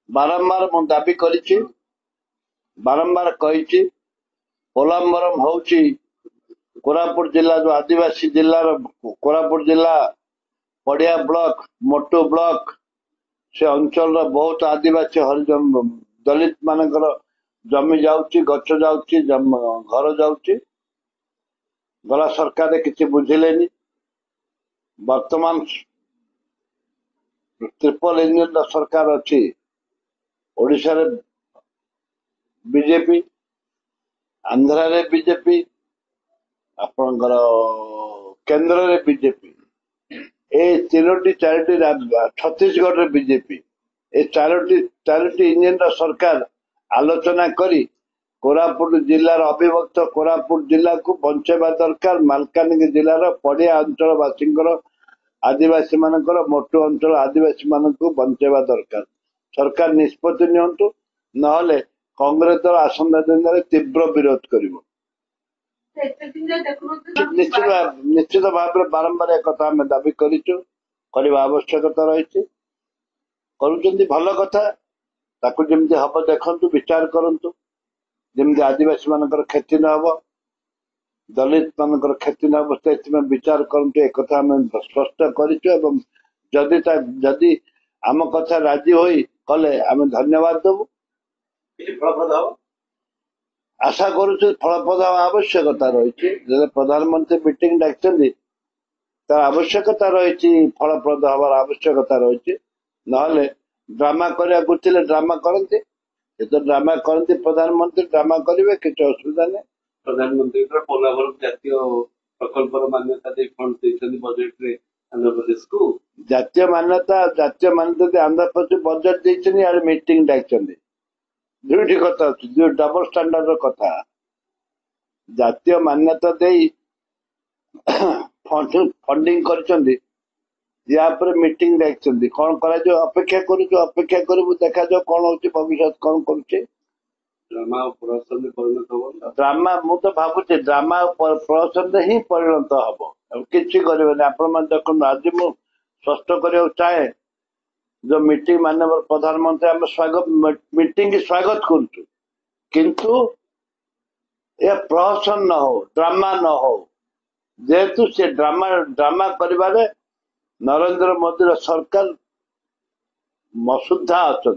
बारंबार मु दाबी करिछि बारंबार कही पोलाम्बरम होउछि कोरापुट जिला जो आदिवासी जिला कोरापुट जिला पड़िया ब्लॉक मोटू ब्लॉक से अंचल बहुत आदिवासी हरिजन दलित मानकर जमी जाउछि गछ जाउछि घर जाउछि गला सरकार किसी बुझिलेनी वर्तमान ट्रिपल इंजिन सरकार अच्छी ओडिशा रे बीजेपी आंध्रा रे बीजेपी आपणकर केंद्र रे बीजेपी ए तीनोटी चारोटी छत्तीसगढ़ रे बीजेपी ए चारोटी इंजिन सरकार आलोचना करी कोरापुट जिलार अविभक्त कोरापुट जिला को बंचेबा दरकार मालकानगिरी जिलार पड़िया अंचल वासी आदिवासी मानकर मोटू अंचल आदिवासी मान को बंचेबा दरकार सरकार निष्पत्ति नियंतु नहले कांग्रेस दल आसंता दिन में तीव्र विरोध करिवो निश्चित भाव में बारंबार एक कथा आम दाबी करिचु करबा आवश्यकता रही करूचंती भल कथा ताकू जमती हम देखंतु विचार करंतु जमती आदिवासी मानकर क्षति न हो दलित मानकर क्षति न हो से विचार करंतु एक कथा आम स्पष्ट करिचु जदि आम कथा राजी होई कले आम धन्यवाद देबु आशा करुचु फलप्रद आवश्यकता रही प्रधानमंत्री मीटिंग डाकचंदी तार आवश्यकता रही फलप्रद हवार आवश्यकता रही नहले ड्रामा करते ड्रामा करते तो ड्रामा करते प्रधानमंत्री ड्रामा करेंगे किसी असुविधा नहीं प्रधानमंत्री पोलाभरम जातीय प्रकल्प मान्यता फंड देते बजेट रे आंध्र प्रदेश को जातीय मान्यता आंध्र प्रदेश बजेट देते मीटिंग डाकचंदी दुईटी कथा अच्छी डबल स्टैंडर्ड कथा जातीय मान्यता दे फंडिंग कर मीटिंग डाकचंदी कौन करा अपेक्षा करू देखा जाओ कौन हो भविष्य कौन करुचे ड्रामा मु तो भावुचे ड्रामा प्रहसन ही परिणत हम किसी करें आपण देखो आज मु स्पष्ट करने चाहे जो मीटिंग माननीय प्रधानमंत्री आम स्वागत मीटिंग स्वागत करुचु किंतु ये प्रहसन न हो ड्रामा न हो जेहेतु से ड्रामा करिबारे नरेंद्र मोदी सरकार मसुदा अच्छा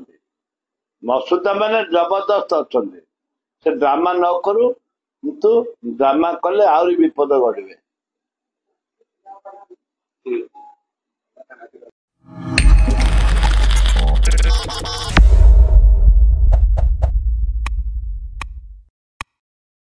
मसुदा माने जबरदस्त अच्छा से ड्रामा न करू किंतु ड्रामा कले आहरी विपद घड़े।